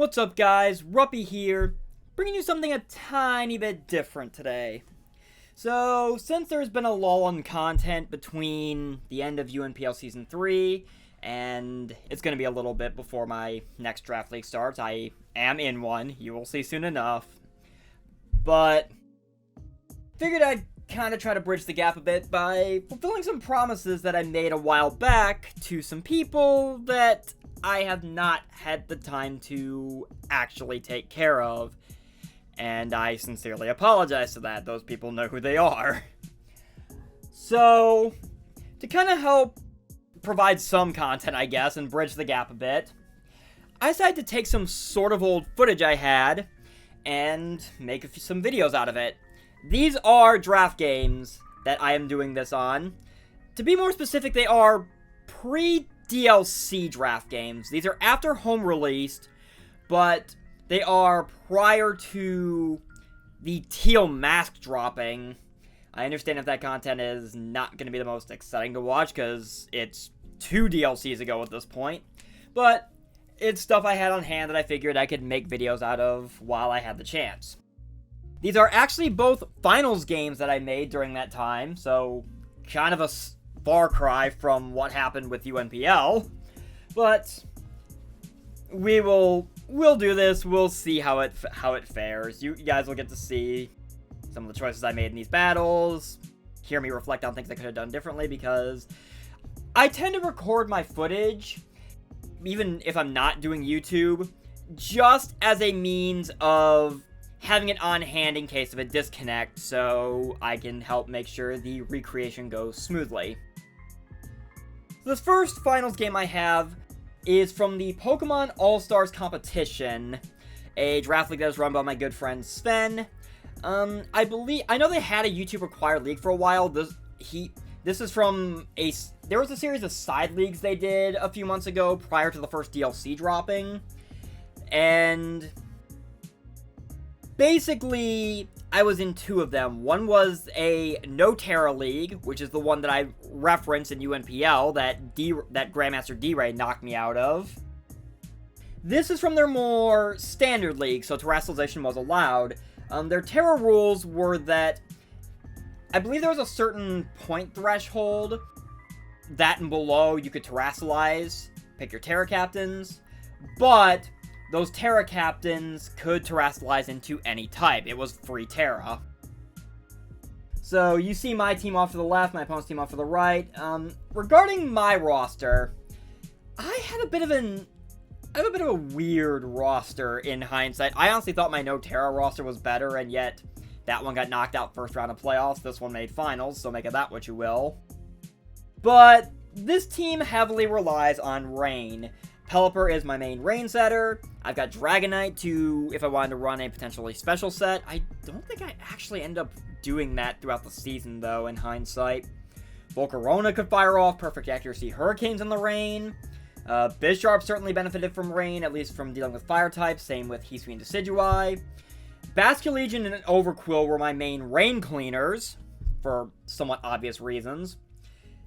What's up guys, Ruppy here, bringing you something a tiny bit different today. So, since there's been a lull in content between the end of UNPL Season 3, and it's going to be a little bit before my next draft league starts, I am in one, you will see soon enough, but figured I'd kind of try to bridge the gap a bit by fulfilling some promises that I made a while back to some people that I have not had the time to actually take care of, and I sincerely apologize for that. Those people know who they are. So, to kind of help provide some content, I guess, and bridge the gap a bit, I decided to take some sort of old footage I had and make some videos out of it. These are draft games that I am doing this on. To be more specific, they are pre-DLC draft games. These are after home released, but they are prior to the teal mask dropping. I understand if that content is not going to be the most exciting to watch, because it's 2 DLCs ago at this point, but it's stuff I had on hand that I figured I could make videos out of while I had the chance. These are actually both finals games that I made during that time, so kind of a far cry from what happened with UNPL, but we'll do this. We'll see how it fares. You guys will get to see some of the choices I made in these battles, hear me reflect on things I could have done differently, because I tend to record my footage, even if I'm not doing YouTube, just as a means of having it on hand in case of a disconnect, so I can help make sure the recreation goes smoothly. So this first finals game I have is from the Pokemon All-Stars competition, a draft league that was run by my good friend Sven. I know they had a YouTube required league for a while. This is from there was a series of side leagues they did a few months ago prior to the first DLC dropping, and basically, I was in 2 of them. One was a No Terra League, which is the one that I referenced in UNPL that Grandmaster D-Ray knocked me out of. This is from their more standard league, so terrestrialization was allowed. Their Terra rules were that I believe there was a certain point threshold, that and below you could terrestrialize, pick your Terra captains, but those Terra captains could terrestrialize into any type. It was free Terra. So you see my team off to the left, my opponent's team off to the right. Regarding my roster, I have a bit of a weird roster in hindsight. I honestly thought my No Terra roster was better, and yet that one got knocked out first round of playoffs. This one made finals, so make of that what you will. But this team heavily relies on rain. Pelipper is my main rain setter. I've got Dragonite if I wanted to run a potentially special set. I don't think I actually end up doing that throughout the season, though, in hindsight. Volcarona could fire off perfect accuracy hurricanes in the rain. Bisharp certainly benefited from rain, at least from dealing with fire types. Same with Hisui and Decidueye. Basculegion and Overquill were my main rain cleaners, for somewhat obvious reasons.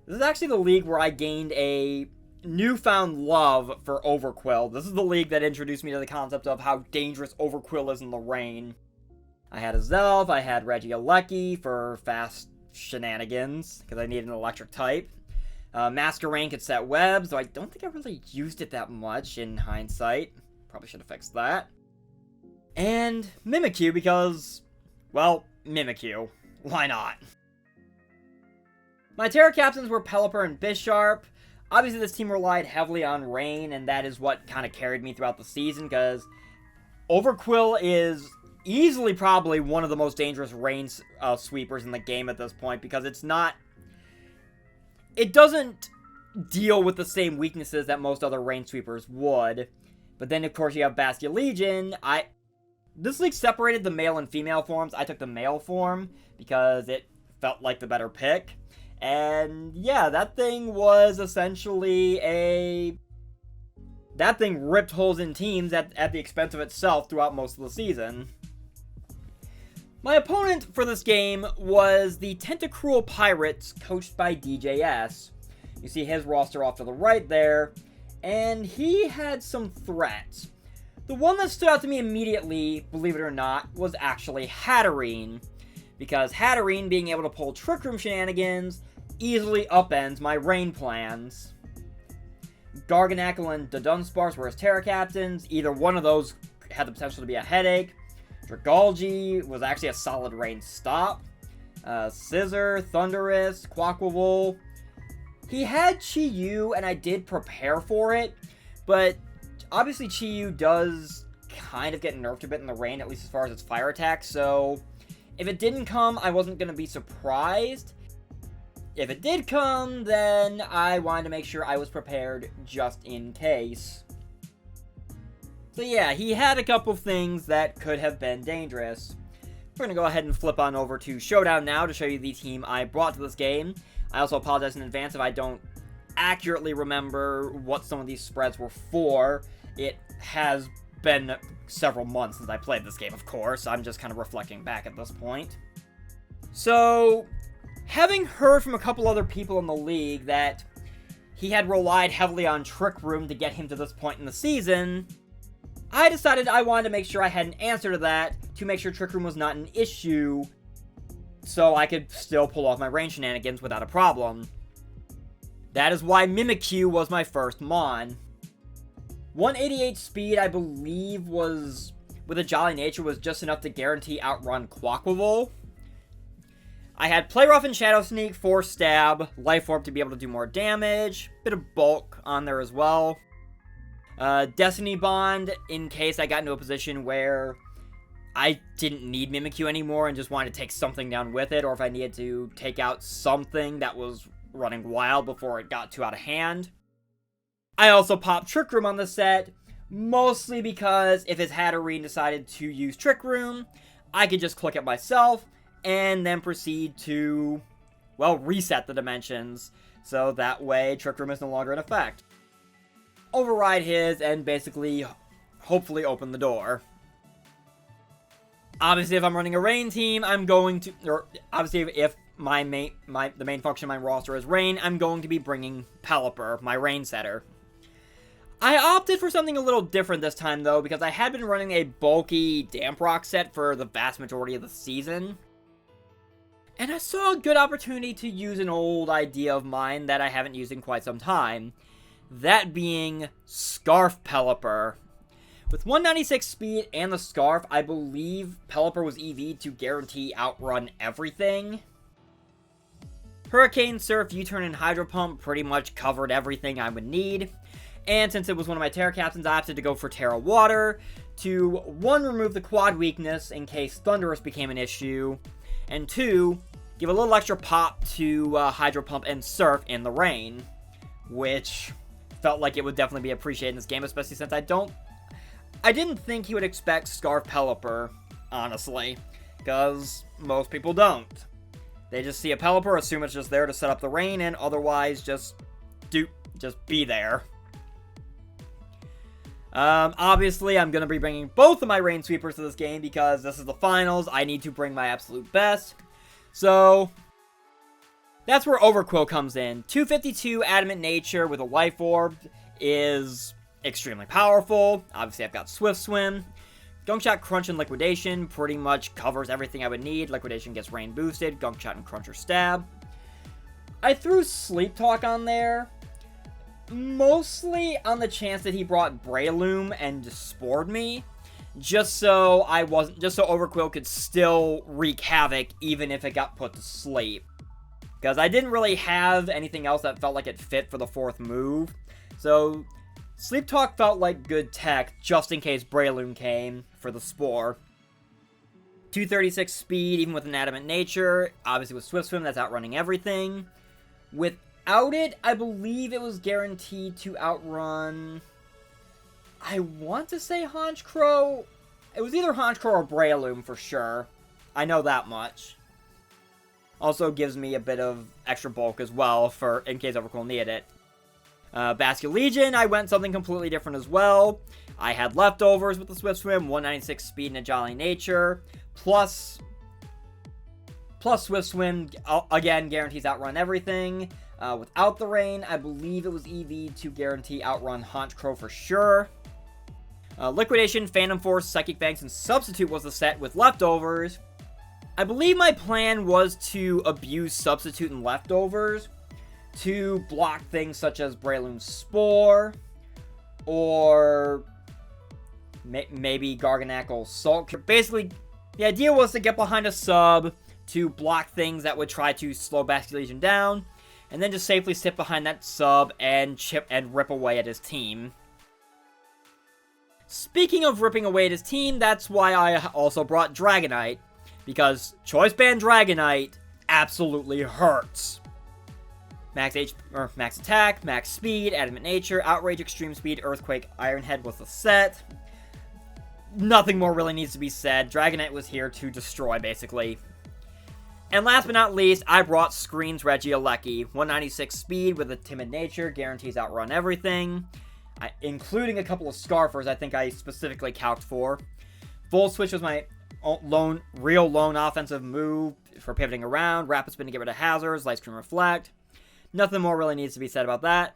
This is actually the league where I gained a newfound love for Overquill. This is the league that introduced me to the concept of how dangerous Overquill is in the rain. I had a Zelf, I had Regieleki for fast shenanigans, because I needed an electric type. Masquerain could set webs, though I don't think I really used it that much in hindsight. Probably should have fixed that. And Mimikyu, because, well, Mimikyu. Why not? My Terra captains were Pelipper and Bisharp. Obviously, this team relied heavily on rain, and that is what kind of carried me throughout the season, because Overquill is easily probably one of the most dangerous rain sweepers in the game at this point, because it doesn't deal with the same weaknesses that most other rain sweepers would. But then, of course, you have Basculegion. This league separated the male and female forms. I took the male form, because it felt like the better pick. And yeah, that thing was essentially that thing ripped holes in teams at the expense of itself throughout most of the season. My opponent for this game was the Tentacruel Pirates, coached by DJS. You see his roster off to the right there, and he had some threats. The one that stood out to me immediately, believe it or not, was actually Hatterene. Because Hatterene being able to pull Trick Room shenanigans easily upends my rain plans. Garganacl and Dudunsparce were his Terra Captains. Either one of those had the potential to be a headache. Dragalge was actually a solid rain stop. Scissor, Thundurus, Quaquaval. He had Chi-Yu, and I did prepare for it, but obviously Chi-Yu does kind of get nerfed a bit in the rain, at least as far as its fire attack, so if it didn't come, I wasn't going to be surprised. If it did come, then I wanted to make sure I was prepared just in case. So yeah, he had a couple things that could have been dangerous. We're going to go ahead and flip on over to Showdown now to show you the team I brought to this game. I also apologize in advance if I don't accurately remember what some of these spreads were for. It has been several months since I played this game, of course. I'm just kind of reflecting back at this point. So, having heard from a couple other people in the league that he had relied heavily on Trick Room to get him to this point in the season, I decided I wanted to make sure I had an answer to that, to make sure Trick Room was not an issue, so I could still pull off my rain shenanigans without a problem. That is why Mimikyu was my first Mon. 188 speed, I believe, was, with a Jolly Nature, was just enough to guarantee outrun Quaquaval. I had Play Rough and Shadow Sneak, Force Stab, Life Orb to be able to do more damage, bit of bulk on there as well. Destiny Bond, in case I got into a position where I didn't need Mimikyu anymore and just wanted to take something down with it, or if I needed to take out something that was running wild before it got too out of hand. I also popped Trick Room on the set, mostly because if his Hatterene decided to use Trick Room, I could just click it myself, and then proceed to, well, reset the dimensions, so that way Trick Room is no longer in effect. Override his, and basically, hopefully open the door. Obviously, if I'm running a rain team, I'm going to, or obviously if the main function of my roster is rain, I'm going to be bringing Pelipper, my rain setter. I opted for something a little different this time though, because I had been running a bulky Damp Rock set for the vast majority of the season. And I saw a good opportunity to use an old idea of mine that I haven't used in quite some time. That being Scarf Pelipper. With 196 speed and the Scarf, I believe Pelipper was EV'd to guarantee outrun everything. Hurricane, Surf, U-Turn, and Hydro Pump pretty much covered everything I would need. And since it was one of my Terra Captains, I opted to go for Terra Water to, 1, remove the quad weakness in case Thundurus became an issue, and 2, give a little extra pop to Hydro Pump and Surf in the rain, which felt like it would definitely be appreciated in this game, especially since I didn't think he would expect Scarf Pelipper, honestly, because most people don't. They just see a Pelipper, assume it's just there to set up the rain, and otherwise just be there. Obviously, I'm going to be bringing both of my Rain Sweepers to this game because this is the finals. I need to bring my absolute best. So, that's where Overquill comes in. 252 Adamant Nature with a Life Orb is extremely powerful. Obviously, I've got Swift Swim. Gunk Shot, Crunch, and Liquidation pretty much covers everything I would need. Liquidation gets Rain boosted. Gunk Shot and Crunch or Stab. I threw Sleep Talk on there, mostly on the chance that he brought Breloom and Spored me, just so Overquill could still wreak havoc even if it got put to sleep. Because I didn't really have anything else that felt like it fit for the 4th move, so Sleep Talk felt like good tech just in case Breloom came for the Spore. 236 speed, even with an Adamant Nature. Obviously with Swift Swim, that's outrunning everything. Without it, I believe it was guaranteed to outrun, I want to say Honchkrow. It was either Honchkrow or Breloom for sure. I know that much. Also gives me a bit of extra bulk as well, in case Overquill needed it. Basket Legion, I went something completely different as well. I had leftovers with the Swift Swim, 196 speed and a Jolly Nature, plus Swift Swim, again, guarantees outrun everything. Without the rain, I believe it was EV to guarantee outrun Honchkrow for sure. Liquidation, Phantom Force, Psychic Fangs, and Substitute was the set with leftovers. I believe my plan was to abuse Substitute and leftovers to block things such as Breloom Spore, or maybe Garganacl Sulk. Basically, the idea was to get behind a sub to block things that would try to slow Basculation down, and then just safely sit behind that sub and chip and rip away at his team. Speaking of ripping away at his team, that's why I also brought Dragonite, because Choice Band Dragonite absolutely hurts. Max attack, max speed, adamant nature, outrage, extreme speed, earthquake, Iron Head was the set. Nothing more really needs to be said. Dragonite was here to destroy, basically. And last but not least, I brought Screens Regieleki. 196 speed with a timid nature, guarantees outrun everything. Including a couple of Scarfers I think I specifically calced for. Volt Switch was my real lone offensive move for pivoting around. Rapid Spin to get rid of hazards. Light Screen Reflect. Nothing more really needs to be said about that.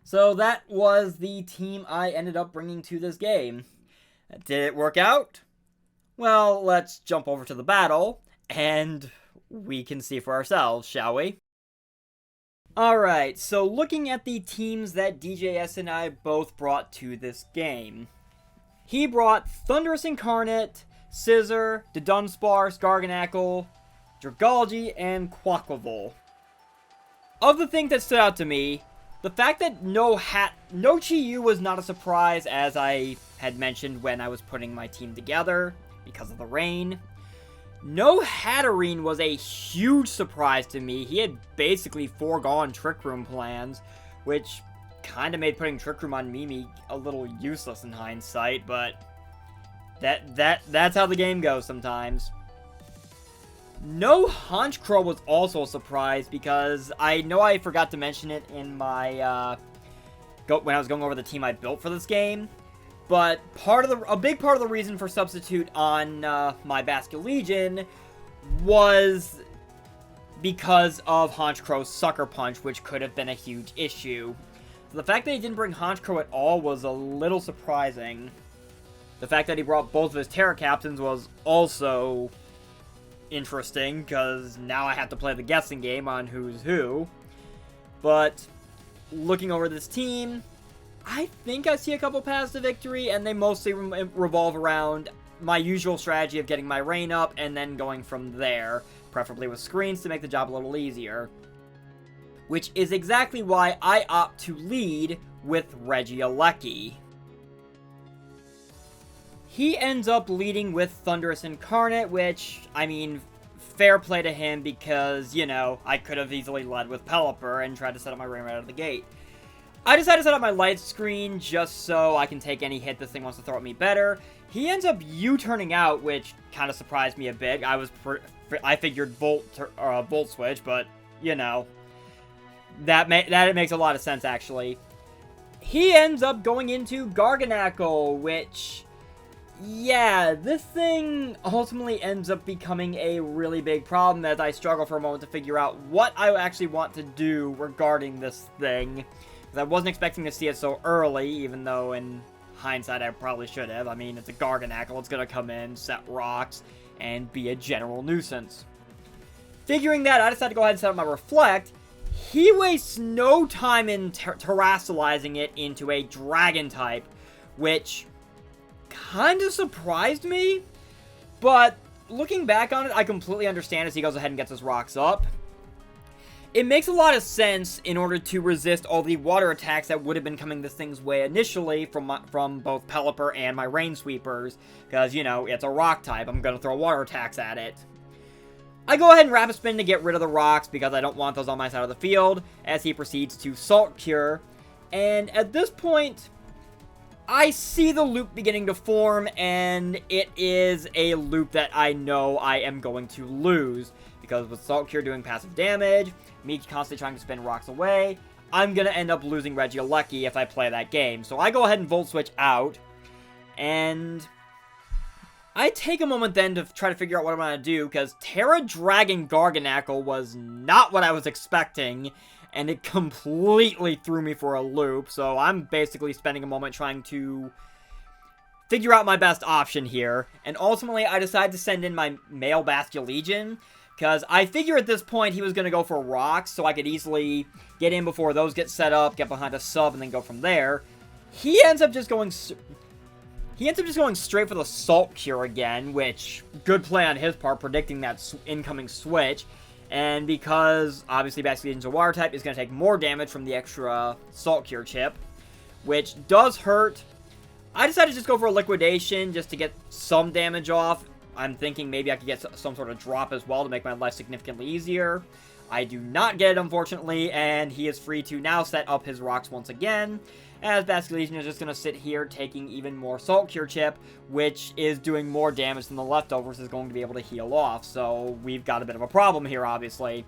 So that was the team I ended up bringing to this game. Did it work out? Well, let's jump over to the battle, and we can see for ourselves, shall we? Alright, so looking at the teams that DJS and I both brought to this game. He brought Thundurus Incarnate, Scizor, Dudunsparce, Garganacl, Dragalge, and Quaquaval. Of the things that stood out to me, the fact that no Chi-Yu was not a surprise, as I had mentioned when I was putting my team together, because of the rain. No Hatterene was a huge surprise to me. He had basically foregone Trick Room plans, which kind of made putting Trick Room on Mimi a little useless in hindsight, but that's how the game goes sometimes. No Honchkrow was also a surprise, because I know I forgot to mention it in my, when I was going over the team I built for this game, but a big part of the reason for Substitute on my Basculegion was because of Honchkrow's Sucker Punch, which could have been a huge issue. So the fact that he didn't bring Honchkrow at all was a little surprising. The fact that he brought both of his Terra Captains was also interesting, because now I have to play the guessing game on who's who. But looking over this team, I think I see a couple paths to victory, and they mostly revolve around my usual strategy of getting my rain up and then going from there, preferably with screens to make the job a little easier. Which is exactly why I opt to lead with Regieleki. He ends up leading with Thundurus Incarnate, which, I mean, fair play to him, because, you know, I could have easily led with Pelipper and tried to set up my rain right out of the gate. I decided to set up my light screen just so I can take any hit this thing wants to throw at me better. He ends up U-turning out, which kind of surprised me a bit. I figured Volt Switch, but, you know, that makes a lot of sense, actually. He ends up going into Garganacl, which, yeah, this thing ultimately ends up becoming a really big problem as I struggle for a moment to figure out what I actually want to do regarding this thing. Because I wasn't expecting to see it so early, even though in hindsight I probably should have. I mean, it's a Garganacl, it's going to come in, set rocks, and be a general nuisance. Figuring that, I decided to go ahead and set up my Reflect. He wastes no time in terrestrializing it into a Dragon type, which kind of surprised me, but looking back on it, I completely understand as he goes ahead and gets his rocks up. It makes a lot of sense in order to resist all the water attacks that would have been coming this thing's way initially from both Pelipper and my Rain Sweepers, because, you know, it's a rock type, I'm going to throw water attacks at it. I go ahead and Rapid Spin to get rid of the rocks because I don't want those on my side of the field, as he proceeds to Salt Cure, and at this point, I see the loop beginning to form, and it is a loop that I know I am going to lose, because with Salt Cure doing passive damage, me constantly trying to spin rocks away, I'm going to end up losing Regieleki if I play that game. So I go ahead and Volt Switch out, and I take a moment then to try to figure out what I'm going to do, because Terra Dragon Garganacl was not what I was expecting, and it completely threw me for a loop, so I'm basically spending a moment trying to figure out my best option here. And ultimately, I decided to send in my male Basculegion, because I figure at this point he was going to go for rocks, so I could easily get in before those get set up, get behind a sub, and then go from there. He ends up just going straight for the Salt Cure again, which, good play on his part, predicting that incoming switch. And because, obviously, Basculegion's a water type, is going to take more damage from the extra Salt Cure chip, which does hurt. I decided to just go for a Liquidation just to get some damage off. I'm thinking maybe I could get some sort of drop as well to make my life significantly easier. I do not get it, unfortunately, and he is free to now set up his rocks once again, as Basculegion is just going to sit here taking even more Salt Cure chip, which is doing more damage than the leftovers is going to be able to heal off, so we've got a bit of a problem here, obviously.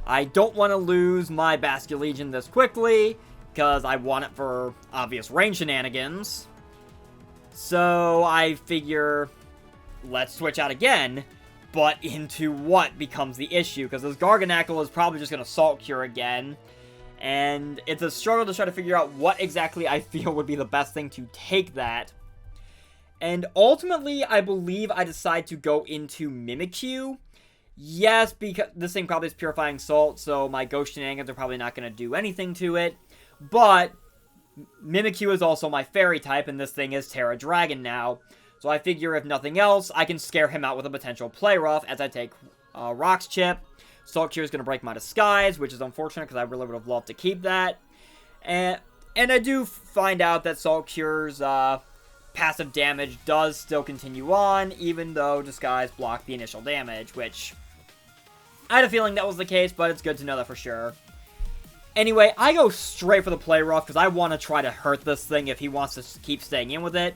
I don't want to lose my Basculegion this quickly, because I want it for obvious range shenanigans. So I figure, let's switch out again, but into what becomes the issue, because this Garganacl is probably just going to Salt Cure again, and it's a struggle to try to figure out what exactly I feel would be the best thing to take that. And ultimately, I believe I decide to go into Mimikyu. Yes, because this thing probably is Purifying Salt, so my Ghost Shenanigans are probably not going to do anything to it. But Mimikyu is also my Fairy type, and this thing is Terra Dragon now. So I figure if nothing else, I can scare him out with a potential Play Rough as I take Rocks Chip. Salt Cure is going to break my Disguise, which is unfortunate because I really would have loved to keep that. And I do find out that Salt Cure's passive damage does still continue on, even though Disguise blocked the initial damage, which I had a feeling that was the case, but it's good to know that for sure. Anyway, I go straight for the Play Rough because I want to try to hurt this thing if he wants to keep staying in with it.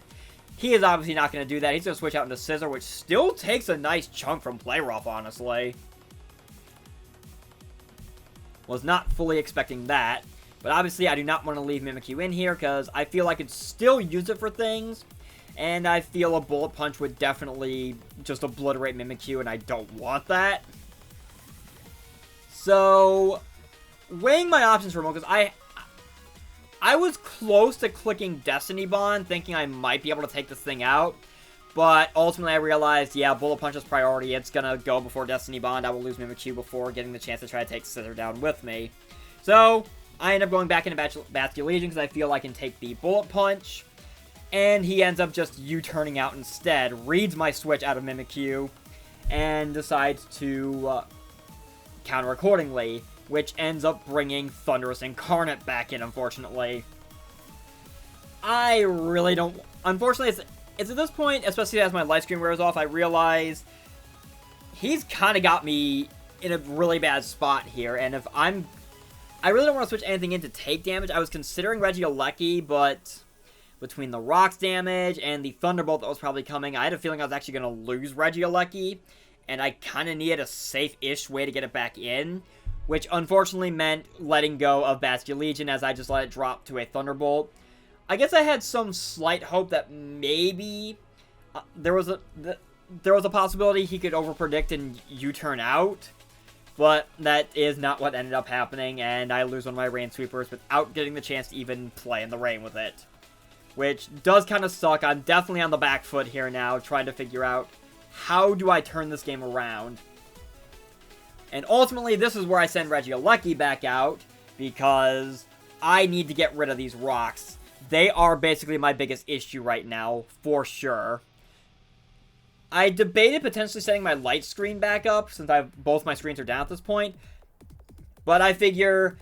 He is obviously not going to do that. He's going to switch out into Scissor, which still takes a nice chunk from Play Rough, honestly. Was not fully expecting that. But obviously, I do not want to leave Mimikyu in here because I feel I could still use it for things. And I feel a Bullet Punch would definitely just obliterate Mimikyu, and I don't want that. So, weighing my options for a moment, because I was close to clicking Destiny Bond, thinking I might be able to take this thing out. But ultimately I realized, yeah, Bullet Punch is priority. It's going to go before Destiny Bond. I will lose Mimikyu before getting the chance to try to take Scissor down with me. So, I end up going back into Basculegion because I feel I can take the Bullet Punch. And he ends up just U-turning out instead, reads my switch out of Mimikyu, and decides to counter accordingly, which ends up bringing Thunderous Incarnate back in, unfortunately. I really don't... Unfortunately, it's at this point, especially as my light screen wears off, I realize he's kind of got me in a really bad spot here, and if I really don't want to switch anything in to take damage. I was considering Regieleki, but between the Rocks damage and the Thunderbolt that was probably coming, I had a feeling I was actually going to lose Regieleki, and I kind of needed a safe-ish way to get it back in, which unfortunately meant letting go of Basculegion as I just let it drop to a Thunderbolt. I guess I had some slight hope that maybe there was a possibility he could overpredict and U-turn out, but that is not what ended up happening, and I lose one of my Rain Sweepers without getting the chance to even play in the rain with it, which does kind of suck. I'm definitely on the back foot here now, trying to figure out how do I turn this game around. And ultimately, this is where I send Regieleki back out, because I need to get rid of these rocks. They are basically my biggest issue right now, for sure. I debated potentially setting my light screen back up, since both my screens are down at this point. But I figure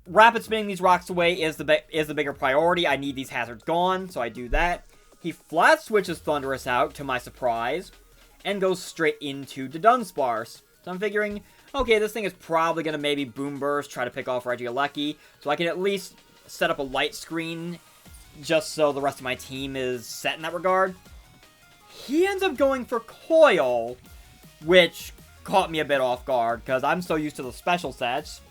rapid spinning these rocks away is the bigger priority. I need these hazards gone, so I do that. He flat switches Thunderous out, to my surprise, and goes straight into Dudunsparce. So I'm figuring, okay, this thing is probably going to maybe Boom Burst, try to pick off Regieleki, so I can at least set up a light screen just so the rest of my team is set in that regard. He ends up going for Coil, which caught me a bit off guard, because I'm so used to the special sets,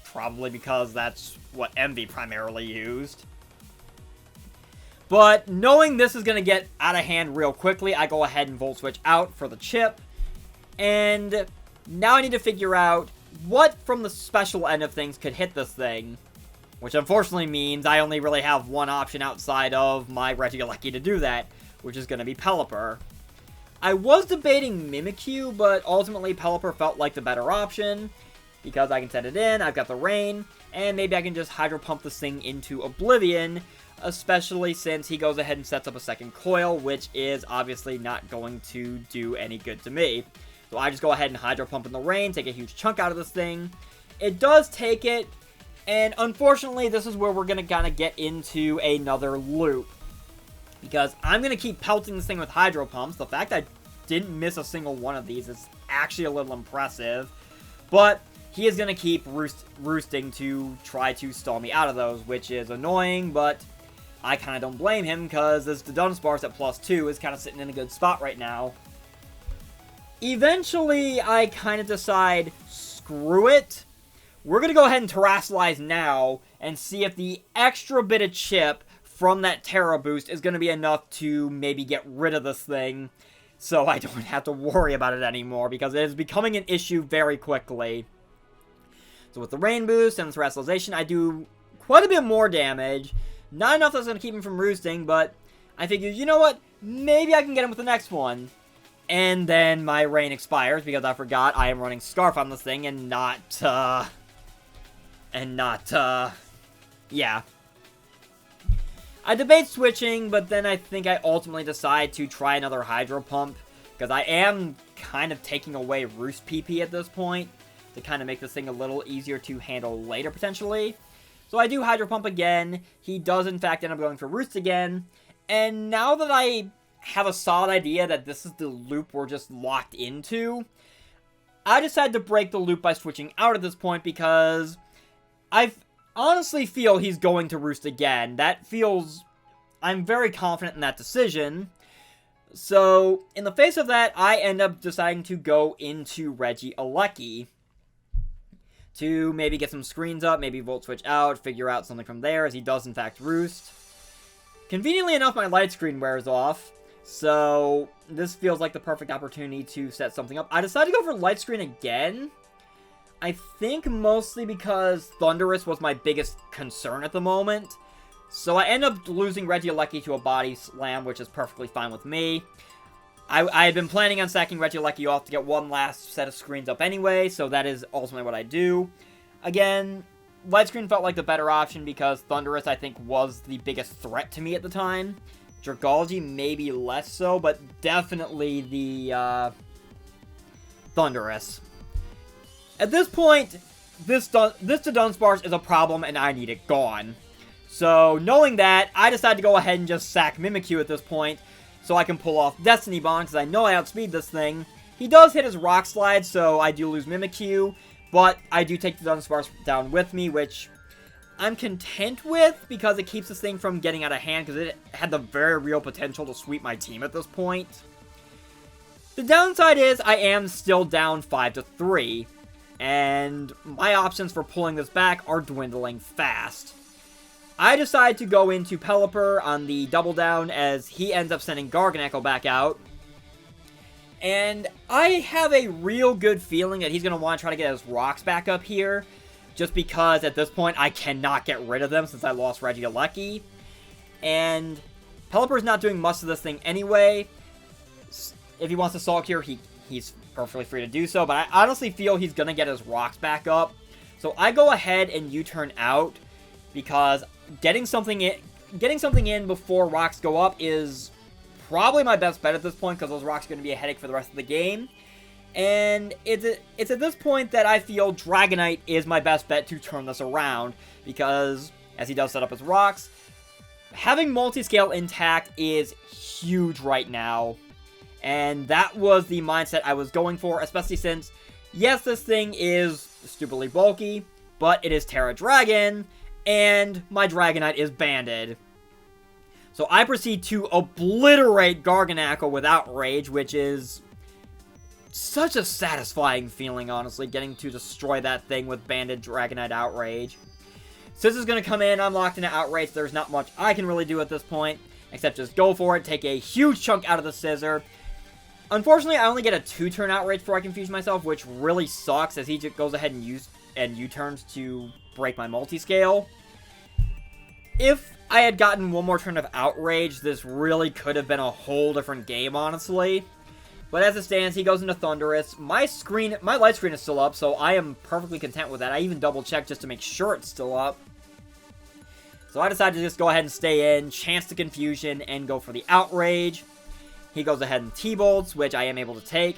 probably because that's what Envy primarily used. But knowing this is going to get out of hand real quickly, I go ahead and Volt Switch out for the chip, and now I need to figure out what from the special end of things could hit this thing. Which unfortunately means I only really have one option outside of my Regieleki to do that, which is going to be Pelipper. I was debating Mimikyu, but ultimately Pelipper felt like the better option, because I can set it in, I've got the Rain, and maybe I can just Hydro Pump this thing into Oblivion, especially since he goes ahead and sets up a second coil, which is obviously not going to do any good to me. So I just go ahead and Hydro Pump in the Rain, take a huge chunk out of this thing. It does take it, and unfortunately this is where we're going to kind of get into another loop. Because I'm going to keep pelting this thing with Hydro Pumps. The fact that I didn't miss a single one of these is actually a little impressive. But he is going to keep roosting to try to stall me out of those, which is annoying, but I kind of don't blame him, because this Dudunsparce at +2 is kind of sitting in a good spot right now. Eventually, I kind of decide, screw it. We're going to go ahead and Terrasilize now, and see if the extra bit of chip from that Terra boost is going to be enough to maybe get rid of this thing, so I don't have to worry about it anymore, because it is becoming an issue very quickly. So with the Rain boost and the Terastallization, I do quite a bit more damage. Not enough that's going to keep him from roosting, but I figured, you know what, maybe I can get him with the next one. And then my Rain expires, because I forgot I am running Scarf on this thing, and not, yeah. I debate switching, but then I think I ultimately decide to try another Hydro Pump, because I am kind of taking away Roost PP at this point, to kind of make this thing a little easier to handle later, potentially. So I do Hydro Pump again. He does, in fact, end up going for Roost again. And now that I have a solid idea that this is the loop we're just locked into, I decided to break the loop by switching out at this point, because I honestly feel he's going to Roost again. I'm very confident in that decision. So, in the face of that, I end up deciding to go into Regieleki to maybe get some screens up, maybe Volt Switch out, figure out something from there, as he does in fact Roost. Conveniently enough, my light screen wears off, so this feels like the perfect opportunity to set something up. I decided to go for light screen again. I think mostly because Thundurus was my biggest concern at the moment. So I end up losing Regieleki to a Body Slam, which is perfectly fine with me. I had been planning on sacking Regieleki off to get one last set of screens up anyway, so that is ultimately what I do. Again, light screen felt like the better option because Thundurus, I think, was the biggest threat to me at the time. Dragalge maybe less so, but definitely the Thundurus. At this point, this Dudunsparce is a problem and I need it gone. So, knowing that, I decided to go ahead and just sack Mimikyu at this point, so I can pull off Destiny Bond, because I know I outspeed this thing. He does hit his Rock Slide, so I do lose Mimikyu, but I do take the Dudunsparce down with me, which I'm content with, because it keeps this thing from getting out of hand, because it had the very real potential to sweep my team at this point. The downside is, I am still down 5-3, and my options for pulling this back are dwindling fast. I decide to go into Pelipper on the double down as he ends up sending Garganacl back out. And I have a real good feeling that he's going to want to try to get his rocks back up here. Just because at this point I cannot get rid of them since I lost Regieleki. And Pelipper's not doing much of this thing anyway. If he wants to sulk here, he's perfectly free to do so. But I honestly feel he's going to get his rocks back up. So I go ahead and U-turn out. Because getting something in before rocks go up is probably my best bet at this point, because those rocks are going to be a headache for the rest of the game. And it's at this point that I feel Dragonite is my best bet to turn this around, because as he does set up his rocks, having multi-scale intact is huge right now. And that was the mindset I was going for, especially since, yes, this thing is stupidly bulky, but it is Terra Dragon, and my Dragonite is banded. So I proceed to obliterate Garganacl with Outrage, which is such a satisfying feeling, honestly, getting to destroy that thing with banded Dragonite Outrage. Scissor's going to come in, I'm locked into Outrage, there's not much I can really do at this point, except just go for it, take a huge chunk out of the Scissor. Unfortunately, I only get a 2-turn Outrage before I confuse myself, which really sucks, as he just goes ahead and U-turns to break my multi-scale. If I had gotten one more turn of Outrage, this really could have been a whole different game, honestly. But as it stands, he goes into Thunderous. My light screen is still up, so I am perfectly content with that. I even double-checked just to make sure it's still up. So I decided to just go ahead and stay in, chance the Confusion, and go for the Outrage. He goes ahead and T-Bolts, which I am able to take.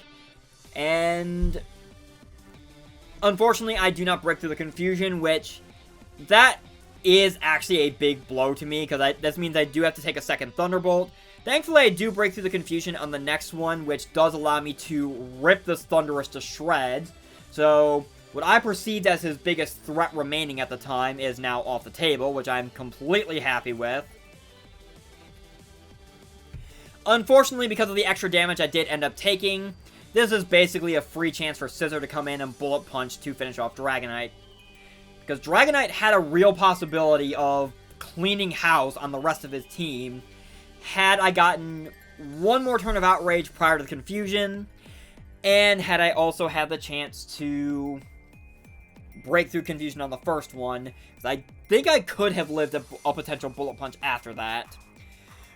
And unfortunately, I do not break through the Confusion, which that is actually a big blow to me, because this means I do have to take a second Thunderbolt. Thankfully, I do break through the Confusion on the next one, which does allow me to rip this Thunderous to shreds. So what I perceived as his biggest threat remaining at the time is now off the table, which I'm completely happy with. Unfortunately, because of the extra damage I did end up taking, this is basically a free chance for Scizor to come in and Bullet Punch to finish off Dragonite. Because Dragonite had a real possibility of cleaning house on the rest of his team had I gotten one more turn of Outrage prior to the Confusion, and had I also had the chance to break through Confusion on the first one, because I think I could have lived a potential Bullet Punch after that.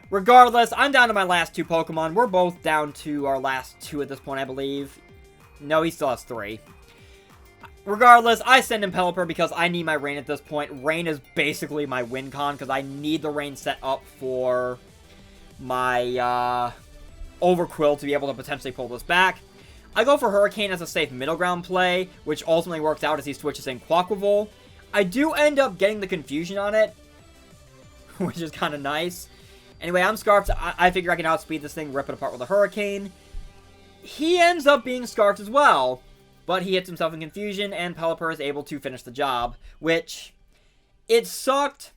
Regardless, I'm down to my last two Pokemon. We're both down to our last two at this point, I believe. No, he still has three. Regardless, I send in Pelipper because I need my Rain at this point. Rain is basically my win con, because I need the Rain set up for my Overquill to be able to potentially pull this back. I go for Hurricane as a safe middle ground play, which ultimately works out as he switches in Quaquaval. I do end up getting the Confusion on it, which is kind of nice. Anyway, I'm Scarfed. I figure I can outspeed this thing, rip it apart with a Hurricane. He ends up being Scarfed as well, but he hits himself in Confusion, and Pelipper is able to finish the job, which, it sucked,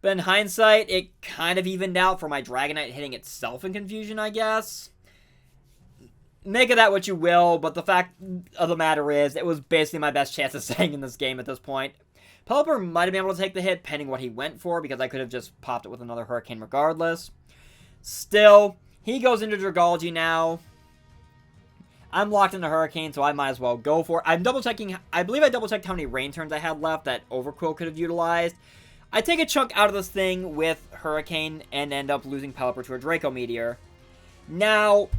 but in hindsight, it kind of evened out for my Dragonite hitting itself in Confusion, I guess. Make of that what you will, but the fact of the matter is, it was basically my best chance of staying in this game at this point. Pelipper might have been able to take the hit, pending what he went for, because I could have just popped it with another Hurricane regardless. Still, he goes into Dragalge now. I'm locked into Hurricane, so I might as well go for it. I'm double-checking, I believe I double-checked how many Rain turns I had left that Overquill could have utilized. I take a chunk out of this thing with Hurricane and end up losing Pelipper to a Draco Meteor. Now,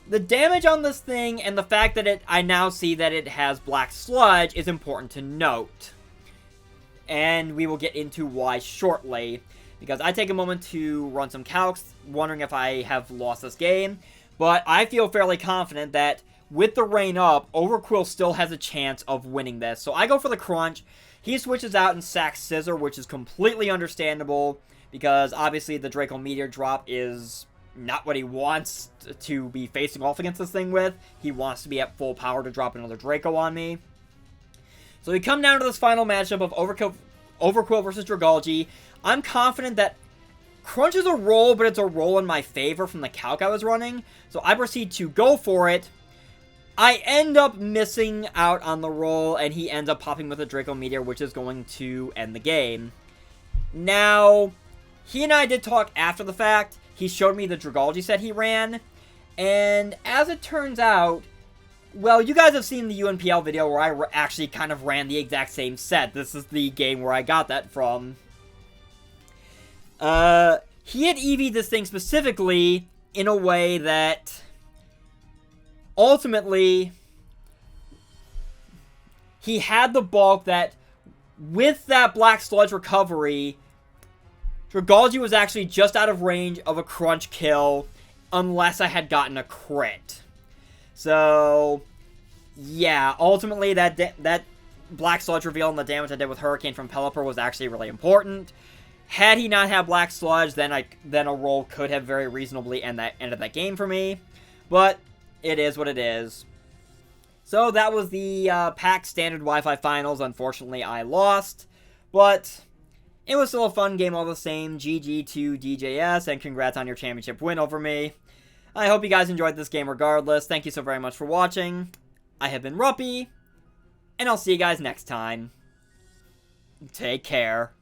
the damage on this thing and the fact that I now see that it has Black Sludge is important to note. And we will get into why shortly, because I take a moment to run some calcs, wondering if I have lost this game, but I feel fairly confident that with the Rain up, Overquill still has a chance of winning this. So I go for the Crunch. He switches out and sacks Scizor, which is completely understandable, because obviously the Draco Meteor drop is not what he wants to be facing off against this thing with. He wants to be at full power to drop another Draco on me. So we come down to this final matchup of Overquill versus Dragalge. I'm confident that Crunch is a roll, but it's a roll in my favor from the calc I was running. So I proceed to go for it. I end up missing out on the roll, and he ends up popping with a Draco Meteor, which is going to end the game. Now, he and I did talk after the fact. He showed me the Dragalge set he ran, and as it turns out, well, you guys have seen the UNPL video where I actually kind of ran the exact same set. This is the game where I got that from. He had EV'd this thing specifically in a way that ultimately he had the bulk that with that Black Sludge recovery, Dragalge was actually just out of range of a Crunch kill unless I had gotten a crit. So, yeah, ultimately that Black Sludge reveal and the damage I did with Hurricane from Pelipper was actually really important. Had he not had Black Sludge, then a roll could have very reasonably ended that game for me. But it is what it is. So that was the PAC Standard Wi-Fi Finals. Unfortunately, I lost. But it was still a fun game all the same. GG to DJS, and congrats on your championship win over me. I hope you guys enjoyed this game regardless. Thank you so very much for watching. I have been Ruppy, and I'll see you guys next time. Take care.